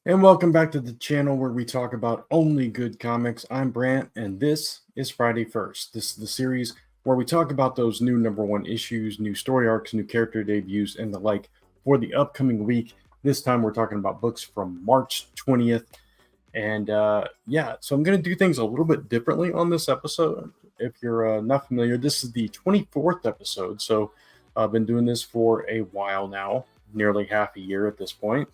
And welcome back to the channel where we talk about only good comics. I'm Brant, and this is Friday First. This is the series where we talk about those new #1 issues, new story arcs, new character debuts, and the like for the upcoming week. This time we're talking about books from March 20th. And so I'm going to do things a little bit differently on this episode. If you're not familiar, this is the 24th episode. So I've been doing this for a while now, nearly half a year at this point.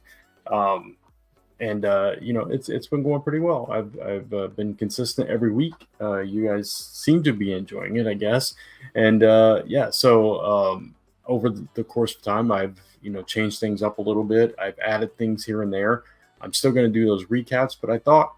It's been going pretty well. I've been consistent every week. You guys seem to be enjoying it, I guess. And over the course of time, I've changed things up a little bit. I've added things here and there. I'm still going to do those recaps, but I thought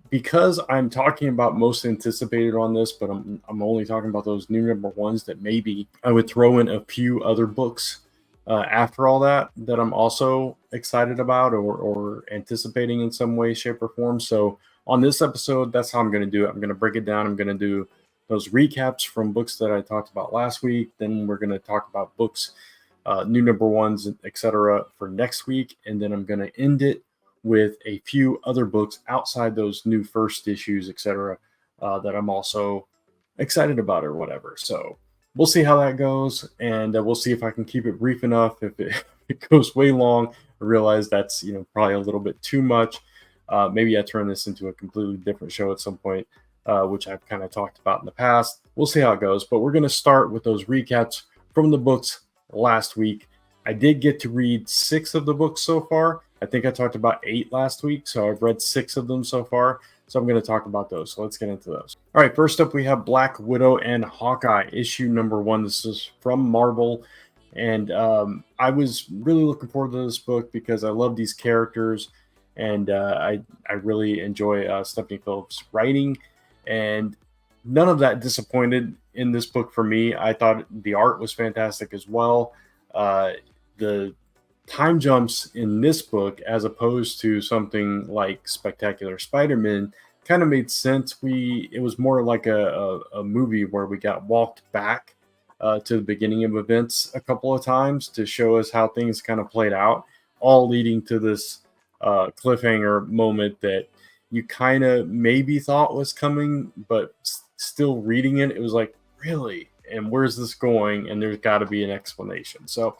because I'm talking about most anticipated on this, but I'm only talking about those new #1s, that maybe I would throw in a few other books after all that I'm also excited about or anticipating in some way, shape, or form. So on this episode, that's how I'm going to do it. I'm going to break it down. I'm going to do those recaps from books that I talked about last week. Then we're going to talk about books, new #1s, etc. for next week. And then I'm going to end it with a few other books outside those new first issues, etc., that I'm also excited about or whatever. So we'll see how that goes, and we'll see if I can keep it brief enough. If it goes way long, I realize that's probably a little bit too much. Maybe I turn this into a completely different show at some point, which I've kind of talked about in the past. We'll see how it goes, but we're going to start with those recaps from the books last week. I did get to read 6 of the books so far. I think I talked about 8 last week, so I've read 6 of them so far. So I'm going to talk about those. So let's get into those. All right, first up, we have Black Widow and Hawkeye, issue #1. This is from Marvel. And I was really looking forward to this book because I love these characters. And I really enjoy Stephanie Phillips' writing. And none of that disappointed in this book for me. I thought the art was fantastic as well. The time jumps in this book, as opposed to something like Spectacular Spider-Man, kind of made sense. It was more like a movie where we got walked back to the beginning of events a couple of times to show us how things kind of played out, all leading to this cliffhanger moment that you kind of maybe thought was coming, but still reading it, it was like, really? And where's this going? And there's got to be an explanation. So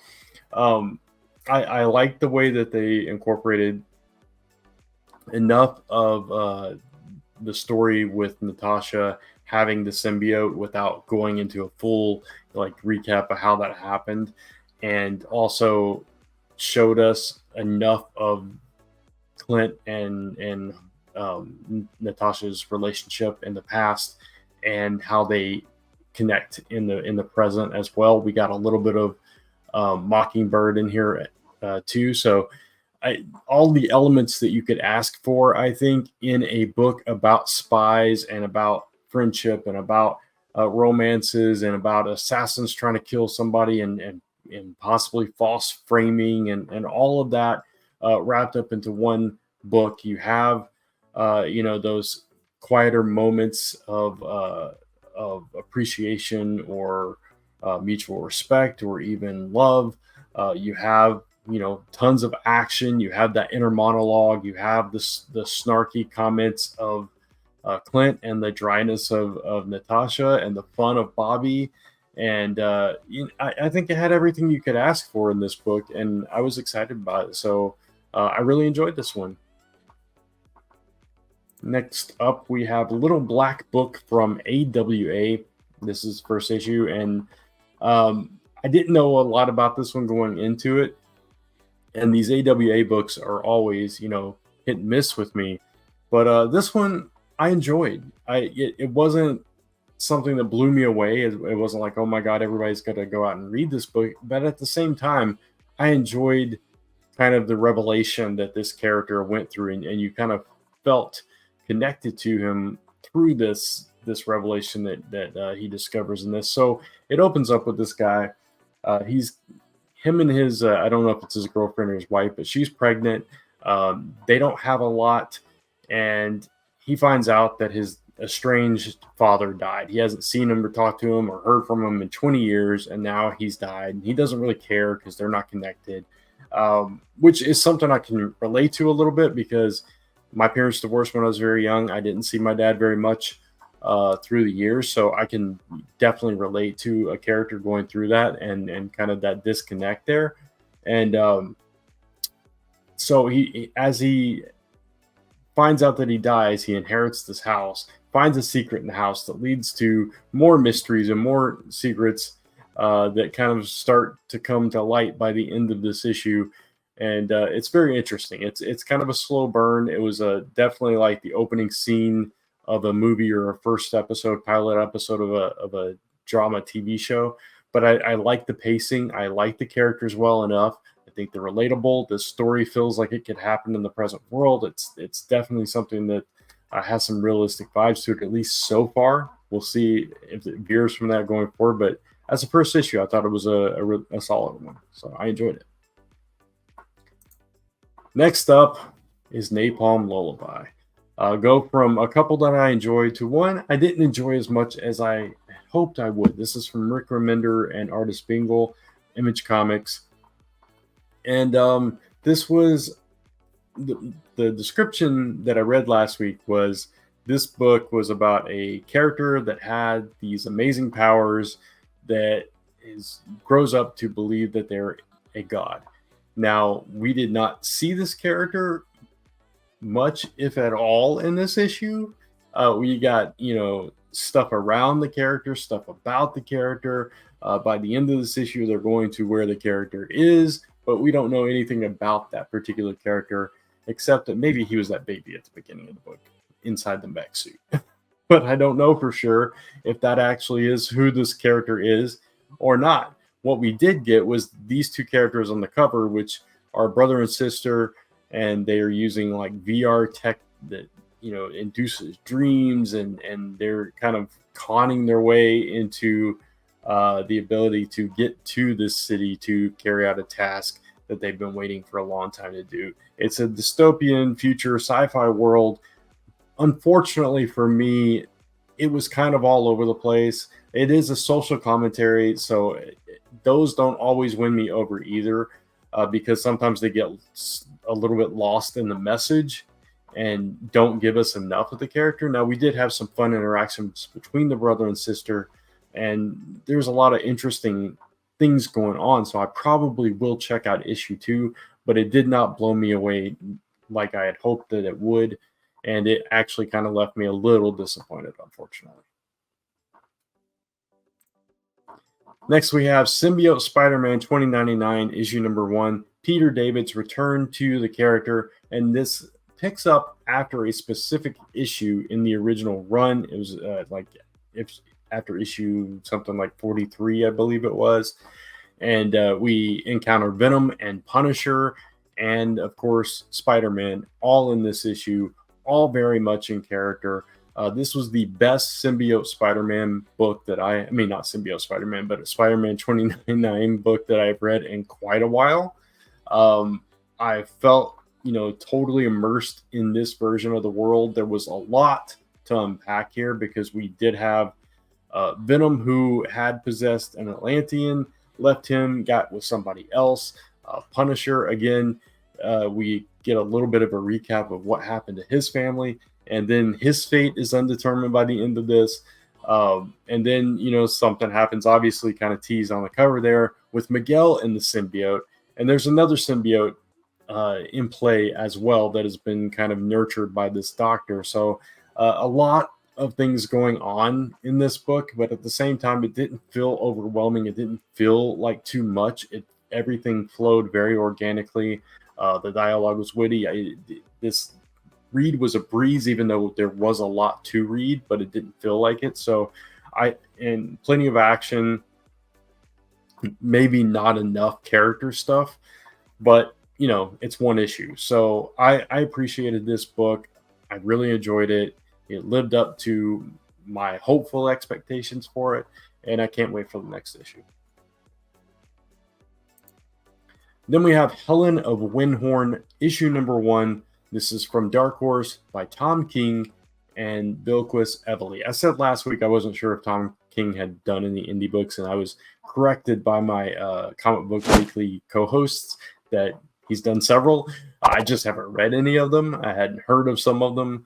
I like the way that they incorporated enough of the story with Natasha having the symbiote without going into a full recap of how that happened, and also showed us enough of Clint and Natasha's relationship in the past and how they connect in the present as well. We got a little bit of Mockingbird in here too. So all the elements that you could ask for, I think, in a book about spies and about friendship and about romances and about assassins trying to kill somebody and possibly false framing and all of that wrapped up into one book. You have those quieter moments of appreciation or mutual respect or even love. You have tons of action. You have that inner monologue. You have the snarky comments of Clint and the dryness of Natasha and the fun of Bobby. And I think it had everything you could ask for in this book, and I was excited about it. So I really enjoyed this one. Next up, we have Little Black Book from AWA. This is first issue, and I didn't know a lot about this one going into it. And these AWA books are always, hit and miss with me. But this one I enjoyed. It wasn't something that blew me away. It wasn't like, oh my God, everybody's got to go out and read this book. But at the same time, I enjoyed kind of the revelation that this character went through, and you kind of felt connected to him through this revelation that he discovers in this. So it opens up with this guy. Him and his, I don't know if it's his girlfriend or his wife, but she's pregnant. They don't have a lot. And he finds out that his estranged father died. He hasn't seen him or talked to him or heard from him in 20 years. And now he's died. And he doesn't really care because they're not connected. which is something I can relate to a little bit because my parents divorced when I was very young. I didn't see my dad very much through the years, so I can definitely relate to a character going through that and kind of that disconnect there. And so as he finds out that he dies, he inherits this house, finds a secret in the house that leads to more mysteries and more secrets that kind of start to come to light by the end of this issue. And it's very interesting. It's kind of a slow burn. It was definitely like the opening scene of a movie or a first episode, pilot episode of a drama TV show. But I like the pacing. I like the characters well enough. I think they're relatable. The story feels like it could happen in the present world. It's definitely something that has some realistic vibes to it, at least so far. We'll see if it veers from that going forward. But as a first issue, I thought it was a solid one. So I enjoyed it. Next up is Napalm Lullabi. Go from a couple that I enjoyed to one I didn't enjoy as much as I hoped I would. This is from Rick Remender and artist Bingle, Image Comics. And this was the description that I read last week was this book was about a character that had these amazing powers that grows up to believe that they're a god. Now, we did not see this character much, if at all, in this issue. We got, stuff around the character, stuff about the character. By the end of this issue, they're going to where the character is, but we don't know anything about that particular character, except that maybe he was that baby at the beginning of the book inside the mech suit. But I don't know for sure if that actually is who this character is or not. What we did get was these two characters on the cover, which are brother and sister, and they are using like VR tech that induces dreams, and they're kind of conning their way into the ability to get to this city to carry out a task that they've been waiting for a long time to do. It's a dystopian future sci-fi world. Unfortunately for me, it was kind of all over the place. It is a social commentary, so those don't always win me over either, because sometimes they get a little bit lost in the message and don't give us enough of the character. Now, we did have some fun interactions between the brother and sister, and there's a lot of interesting things going on, so I probably will check out issue 2, but it did not blow me away like I had hoped that it would, and it actually kind of left me a little disappointed, unfortunately. Next, we have Symbiote Spider-Man 2099, issue number 1. Peter David's return to the character, and this picks up after a specific issue in the original run. It was after issue something like 43, I believe it was. And we encounter Venom and Punisher and, of course, Spider-Man, all in this issue, all very much in character. This was the best Symbiote Spider-Man book that not Symbiote Spider-Man, but a Spider-Man 2099 book that I've read in quite a while. I felt, totally immersed in this version of the world. There was a lot to unpack here because we did have Venom, who had possessed an Atlantean, left him, got with somebody else. Punisher, again, we get a little bit of a recap of what happened to his family, and then his fate is undetermined by the end of this. And then, something happens, obviously kind of teased on the cover there, with Miguel and the symbiote. And there's another symbiote in play as well that has been kind of nurtured by this doctor. So a lot of things going on in this book, but at the same time, it didn't feel overwhelming. It didn't feel like too much. Everything flowed very organically. The dialogue was witty. This read was a breeze, even though there was a lot to read, but it didn't feel like it. So and plenty of action, maybe not enough character stuff, but it's one issue. So I appreciated this book. I really enjoyed it. It lived up to my hopeful expectations for it, and I can't wait for the next issue. Then we have Helen of Windhorn, issue number 1. This is from Dark Horse by Tom King and Bilquis Evely. I said last week I wasn't sure if Tom King had done any indie books, and I was corrected by my Comic Book Weekly co-hosts that he's done several. I just haven't read any of them. I hadn't heard of some of them.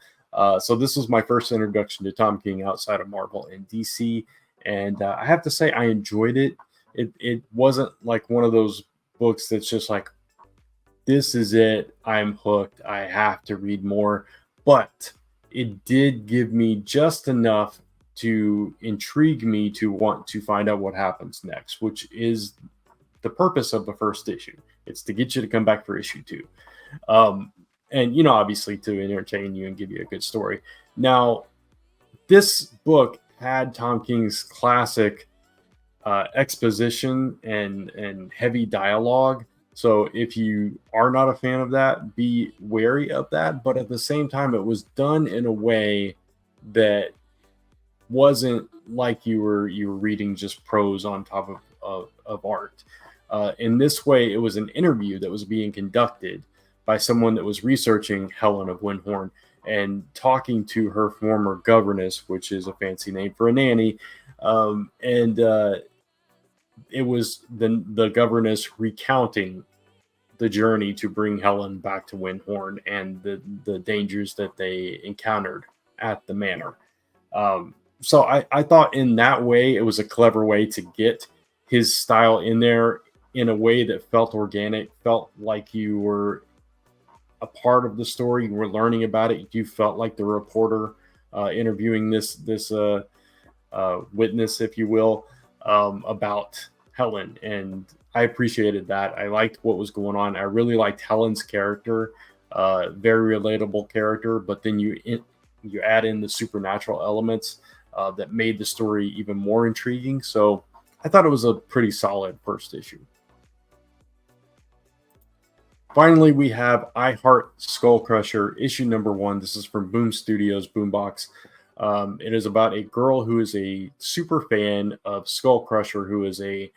So this was my first introduction to Tom King outside of Marvel and DC. And I have to say, I enjoyed it. It wasn't like one of those books that's just like, this is it, I'm hooked, I have to read more. But it did give me just enough to intrigue me to want to find out what happens next, which is the purpose of the first issue. It's to get you to come back for issue 2. And, you know, obviously to entertain you and give you a good story. Now, this book had Tom King's classic exposition and heavy dialogue. So if you are not a fan of that, be wary of that. But at the same time, it was done in a way that wasn't like you were reading just prose on top of art. In this way, it was an interview that was being conducted by someone that was researching Helen of Windhorn and talking to her former governess, which is a fancy name for a nanny. It was the governess recounting the journey to bring Helen back to Windhorn and the dangers that they encountered at the manor. So I thought in that way, it was a clever way to get his style in there in a way that felt organic, felt like you were a part of the story, you were learning about it. You felt like the reporter interviewing this witness, if you will, about Helen. And I appreciated that. I liked what was going on. I really liked Helen's character, very relatable character. But then you add in the supernatural elements that made the story even more intriguing. So I thought it was a pretty solid first issue. Finally, we have I Heart Skullcrusher, issue number 1. This is from Boom Studios, Boombox. It is about a girl who is a super fan of Skullcrusher, who is a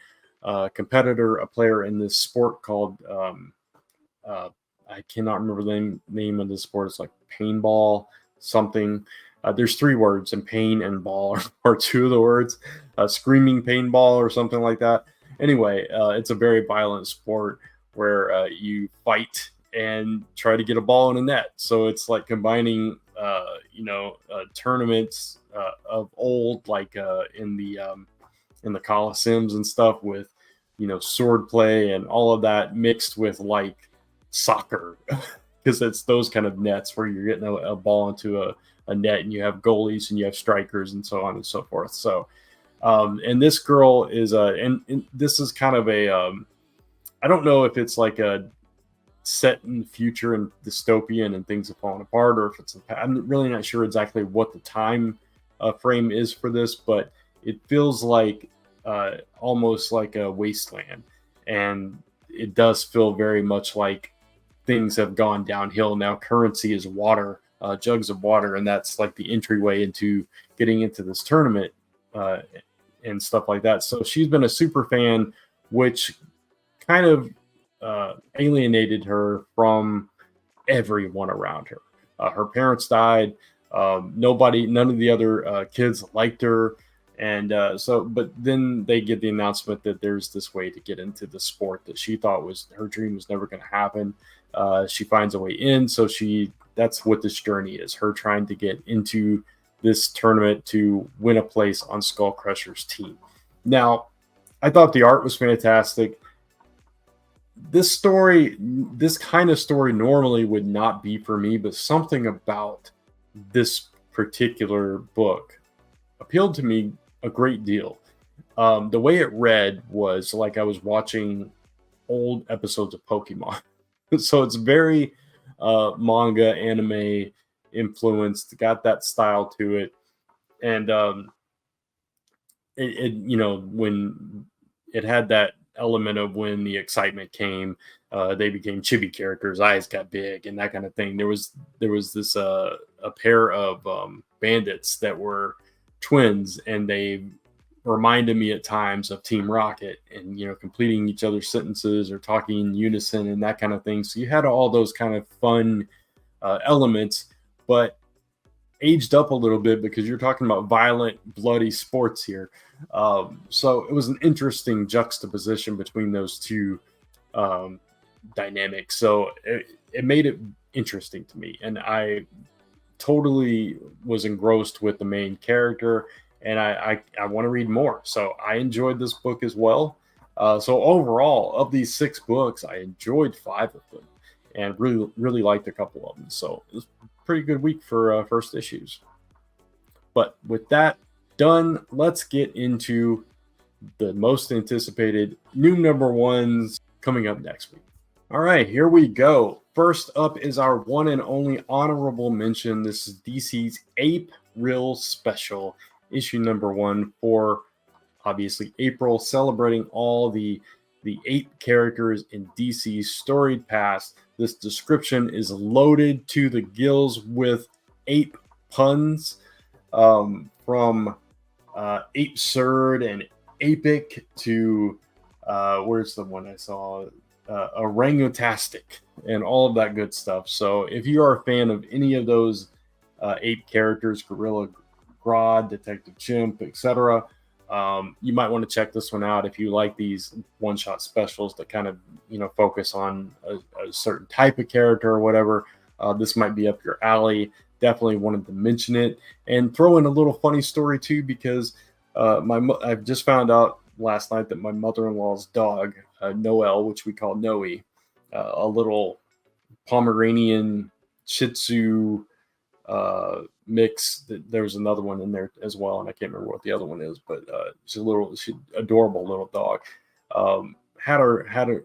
competitor, a player in this sport called, I cannot remember the name of the sport. It's like Painball something. There's 3 words, and pain and ball are 2 of the words. Screaming paintball or something like that. Anyway, it's a very violent sport where you fight and try to get a ball in a net. So it's like combining, tournaments of old, like in the Coliseums and stuff, with, sword play and all of that mixed with like soccer, because it's those kind of nets where you're getting a ball into a net, and you have goalies and you have strikers and so on and so forth. So, and this girl is and this is kind of a I don't know if it's like a set in the future and dystopian and things have fallen apart, or if it's I'm really not sure exactly what the time frame is for this, but it feels like almost like a wasteland, and it does feel very much like things have gone downhill. Now currency is water, jugs of water, and that's like the entryway into getting into this tournament and stuff like that. So she's been a super fan, which kind of alienated her from everyone around her. Her parents died. None of the other kids liked her. And but then they get the announcement that there's this way to get into the sport that she thought was her dream was never going to happen. She finds a way in. So that's what this journey is, her trying to get into this tournament to win a place on Skullcrusher's team. Now, I thought the art was fantastic. This kind of story normally would not be for me, but something about this particular book appealed to me a great deal. The way it read was like I was watching old episodes of Pokemon. So it's very manga, anime influenced, got that style to it. And when it had that element of when the excitement came, they became chibi characters, eyes got big and that kind of thing. There was this a pair of bandits that were twins, and they reminded me at times of Team Rocket, and completing each other's sentences or talking in unison and that kind of thing. So you had all those kind of fun elements, but aged up a little bit because you're talking about violent, bloody sports here. So it was an interesting juxtaposition between those two dynamic. So it made it interesting to me, and I totally was engrossed with the main character, and I want to read more. So I enjoyed this book as well. So overall, of these 6 books, I enjoyed 5 of them, and really liked a couple of them. So it was a pretty good week for first issues. But with that done, let's get into the most anticipated new number ones coming up next week. All right, here we go. First up is our one and only honorable mention. This is DC's Ape-ril special, issue number 1 for obviously April, celebrating all the ape characters in DC's storied past. This description is loaded to the gills with ape puns, from absurd and apic to where's the one I saw? Orangutastic and all of that good stuff. So if you are a fan of any of those ape characters, Gorilla Grodd, Detective Chimp, etc., you might want to check this one out if you like these one-shot specials that kind of focus on a certain type of character or whatever. This might be up your alley. Definitely wanted to mention it and throw in a little funny story too, because I've just found out last night that my mother-in-law's dog, Noel, which we call Noe, a little Pomeranian Shih Tzu mix. There's another one in there as well, and I can't remember what the other one is, but she's adorable little dog. Had a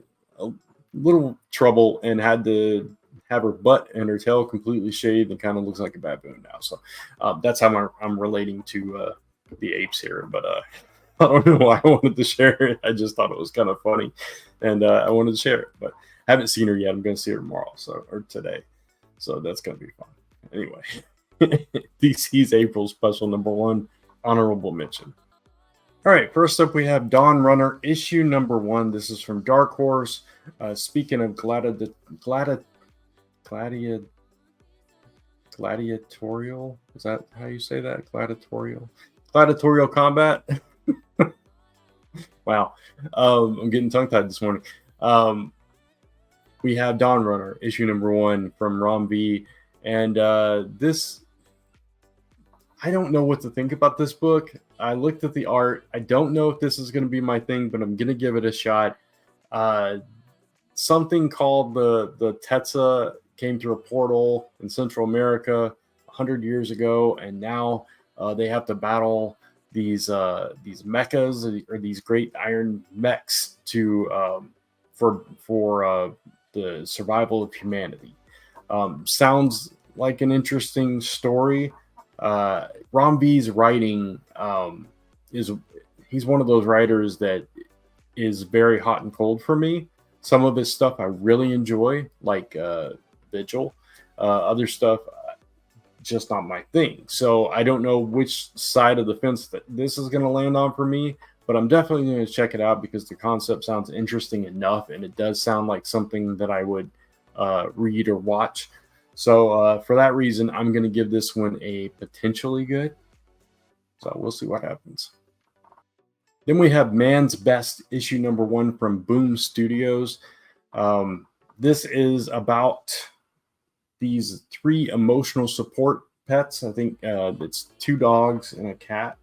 little trouble and had to have her butt and her tail completely shaved and kind of looks like a baboon now. So that's how I'm relating to the apes here. But I don't know why I wanted to share it. I just thought it was kind of funny, and I wanted to share it. But I haven't seen her yet. I'm going to see her tomorrow, or today. So that's going to be fun. Anyway, DC's April special number 1, honorable mention. All right, first up we have Dawnrunner issue number 1. This is from Dark Horse. Speaking of gladiatorial, is that how you say that? Gladiatorial combat. Wow, I'm getting tongue-tied this morning. We have Dawnrunner issue number 1 from Rom V, and this, I don't know what to think about this book. I looked at the art. I don't know if this is going to be my thing, but I'm going to give it a shot. Something called the Tetza came through a portal in Central America 100 years ago, and now they have to battle these mechas, or these great iron mechs for the survival of humanity. Sounds like an interesting story. Rom V's writing he's one of those writers that is very hot and cold for me. Some of his stuff I really enjoy, like Vigil. Other stuff, just not my thing. So I don't know which side of the fence that this is going to land on for me, but I'm definitely going to check it out because the concept sounds interesting enough, and it does sound like something that I would read or watch. So for that reason, I'm going to give this one a potentially good. So we'll see what happens. Then we have Man's Best issue number 1 from Boom Studios. This is about these 3 emotional support pets. I think it's 2 dogs and a cat.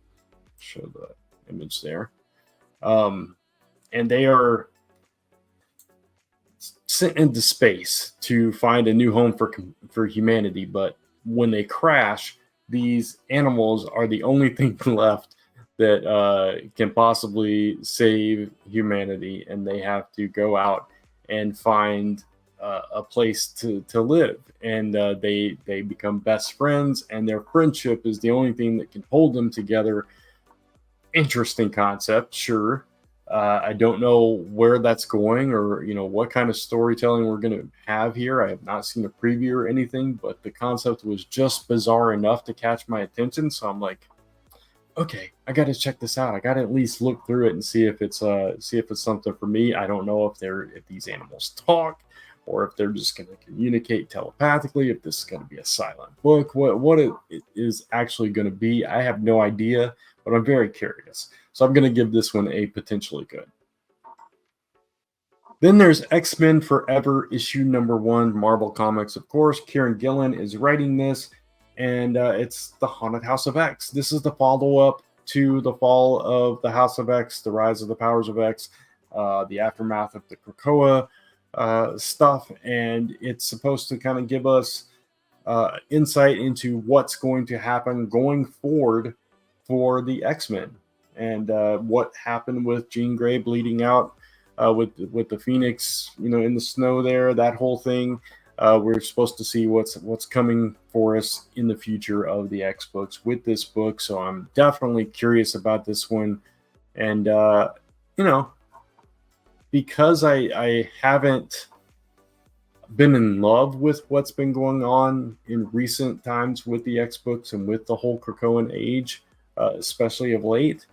Show the image there. And they are sent into space to find a new home for humanity. But when they crash, these animals are the only thing left that can possibly save humanity, and they have to go out and find a place to live. And they become best friends, and their friendship is the only thing that can hold them together. Interesting concept, sure. I don't know where that's going, or what kind of storytelling we're going to have here. I have not seen a preview or anything, but the concept was just bizarre enough to catch my attention. So I'm like, okay, I got to check this out. I got to at least look through it and see if it's something for me. I don't know if these animals talk, or if they're just going to communicate telepathically. If this is going to be a silent book, what it is actually going to be, I have no idea. But I'm very curious. So I'm going to give this one a potentially good. Then there's X-Men Forever, issue number 1, Marvel Comics, of course. Kieran Gillen is writing this, and it's the Haunted House of X. This is the follow-up to the fall of the House of X, the rise of the powers of X, the aftermath of the Krakoa stuff, and it's supposed to kind of give us insight into what's going to happen going forward for the X-Men, and what happened with Jean Grey bleeding out with the Phoenix, in the snow there, that whole thing. We're supposed to see what's coming for us in the future of the X books with this book. So I'm definitely curious about this one, and because I haven't been in love with what's been going on in recent times with the X books and with the whole Krakoan age, especially of late,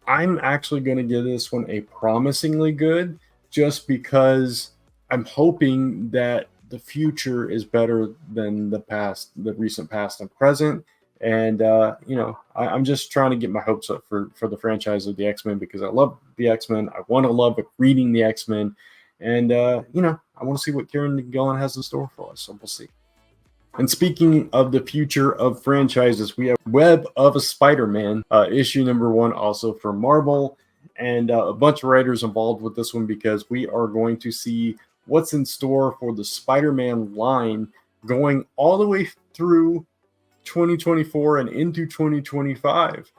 I'm actually going to give this one a promisingly good, just because I'm hoping that the future is better than the past, the recent past and present. And I'm just trying to get my hopes up for the franchise of the X-Men, because I love the X-Men. I want to love reading the X-Men, and I want to see what Kieran Gillen has in store for us. So we'll see. And speaking of the future of franchises, we have Web of a Spider-Man, issue number 1, also from Marvel, and a bunch of writers involved with this one, because we are going to see what's in store for the Spider-Man line going all the way through 2024 and into 2025.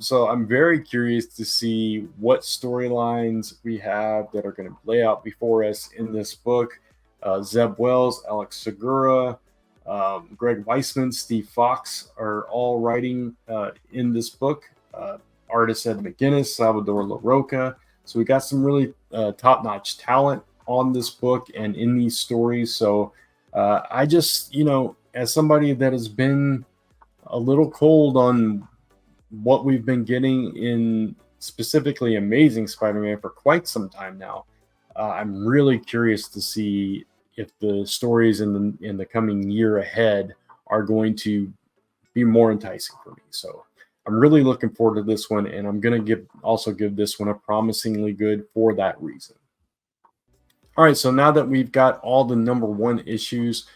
So I'm very curious to see what storylines we have that are going to lay out before us in this book. Zeb Wells, Alex Segura, Greg Weisman, Steve Fox are all writing in this book. Artist Ed McGuinness, Salvador LaRocca. So we got some really top-notch talent on this book and in these stories. So I just, as somebody that has been a little cold on what we've been getting in specifically Amazing Spider-Man for quite some time now, I'm really curious to see if the stories in the coming year ahead are going to be more enticing for me. So I'm really looking forward to this one, and I'm going to also give this one a promisingly good for that reason. All right, so now that we've got all the number 1 issues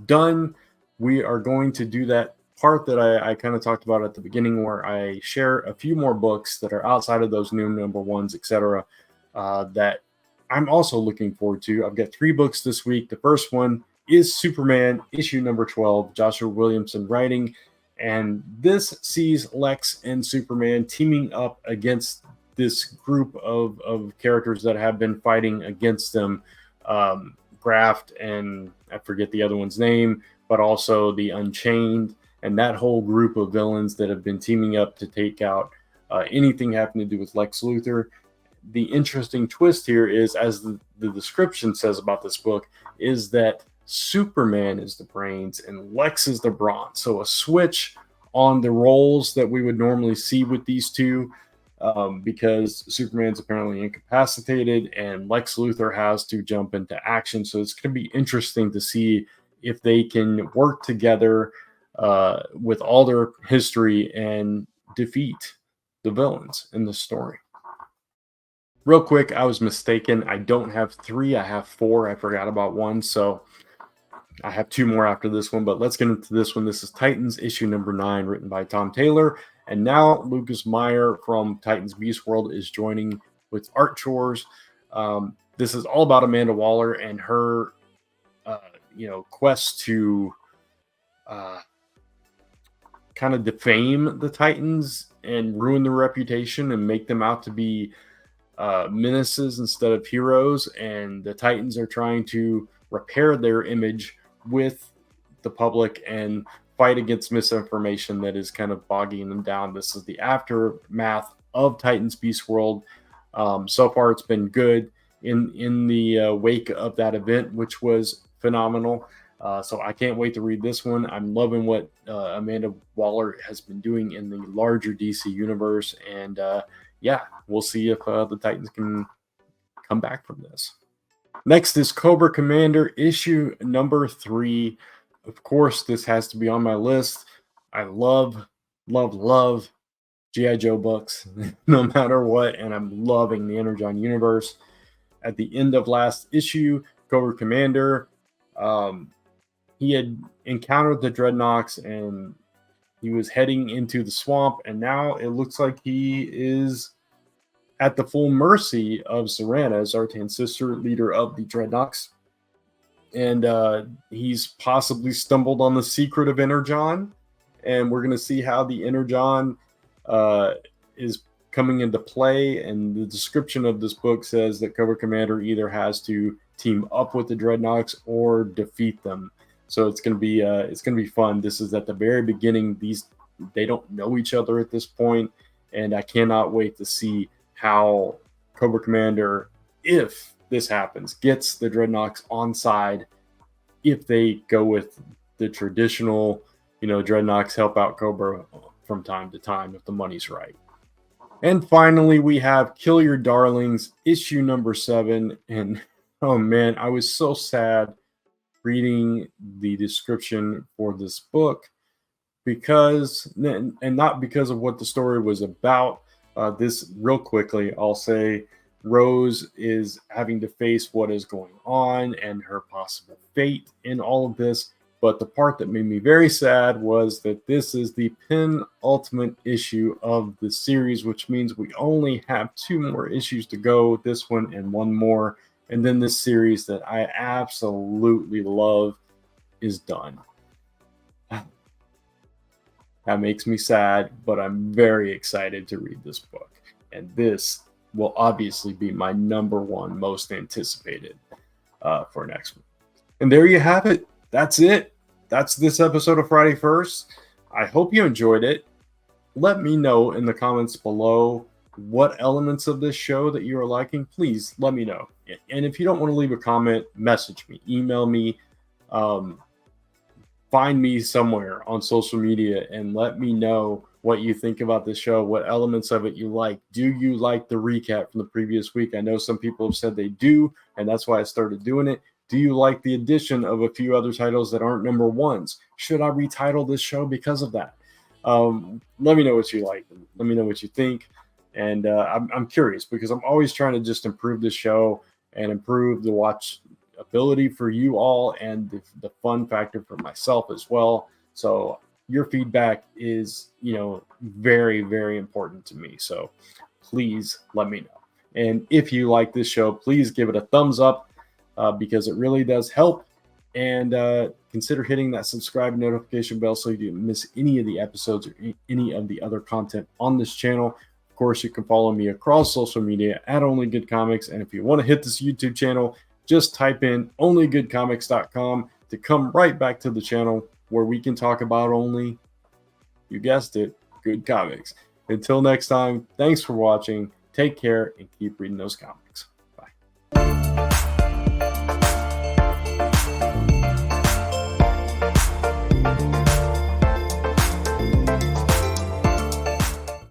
done, we are going to do that part that I kind of talked about at the beginning, where I share a few more books that are outside of those new number 1s, etc., that I'm also looking forward to. I've got 3 books this week. The first one is Superman, issue number 12, Joshua Williamson writing, and this sees Lex and Superman teaming up against this group of characters that have been fighting against them, Graft, and I forget the other one's name, but also the Unchained, and that whole group of villains that have been teaming up to take out anything having to do with Lex Luthor. The interesting twist here is, as the description says about this book, is that Superman is the brains and Lex is the brawn. So a switch on the roles that we would normally see with these two, because Superman's apparently incapacitated and Lex Luthor has to jump into action. So it's going to be interesting to see if they can work together with all their history and defeat the villains in the story. Real quick, I was mistaken. I don't have 3, I have 4. I forgot about 1, so I have 2 more after this one, but let's get into this one. This is Titans, issue number 9, written by Tom Taylor. And now Lucas Meyer from Titans Beast World is joining with art chores. This is all about Amanda Waller and her, quest to kind of defame the Titans and ruin their reputation and make them out to be menaces instead of heroes. And the Titans are trying to repair their image with the public and fight against misinformation that is kind of bogging them down. This is the aftermath of Titans Beast World. So far, it's been good in the wake of that event, which was phenomenal. So I can't wait to read this one. I'm loving what Amanda Waller has been doing in the larger DC universe. And we'll see if the Titans can come back from this. Next is Cobra Commander, issue number 3. Of course, this has to be on my list. I love G.I. Joe books, no matter what, and I'm loving the Energon universe. at the end of last issue, Cobra Commander, he had encountered the Dreadnoks and he was heading into the swamp, and now it looks like he is at the full mercy of Serana, Zartan's sister, leader of the Dreadnoks. And he's possibly stumbled on the secret of Energon, and we're going to see how the Energon is coming into play. And the description of this book says that Cobra Commander either has to team up with the Dreadnoks or defeat them. So it's going to be fun. This is at the very beginning. They don't know each other at this point, and I cannot wait to see how Cobra Commander, if this happens, gets the Dreadnoks on side. If they go with the traditional, Dreadnoks help out Cobra from time to time if the money's right. And finally, we have Kill Your Darlings, issue number 7. And oh man, I was so sad reading the description for this book because, and not because of what the story was about. This real quickly, I'll say Rose is having to face what is going on and her possible fate in all of this. But the part that made me very sad was that this is the penultimate issue of the series, which means we only have 2 more issues to go, this one and one more. And then this series that I absolutely love is done. That makes me sad, but I'm very excited to read this book. And this will obviously be my number 1 most anticipated for next week. And there you have it. That's it. That's this episode of Friday First. I hope you enjoyed it. Let me know in the comments below what elements of this show that you are liking. Please let me know. And if you don't want to leave a comment, message me, email me, find me somewhere on social media and let me know what you think about the show, what elements of it you like. Do you like the recap from the previous week? I know some people have said they do, and that's why I started doing it. Do you like the addition of a few other titles that aren't number 1s? Should I retitle this show because of that? Let me know what you like. Let me know what you think. And I'm curious because I'm always trying to just improve this show and improve the watch ability for you all and the fun factor for myself as well. So your feedback is, very, very important to me. So please let me know. And if you like this show, please give it a thumbs up because it really does help. And consider hitting that subscribe notification bell so you don't miss any of the episodes or any of the other content on this channel. Of course, you can follow me across social media at Only Good Comics. And if you want to hit this YouTube channel, just type in onlygoodcomics.com to come right back to the channel where we can talk about only, you guessed it, good comics. Until next time, thanks for watching. Take care and keep reading those comics. Bye.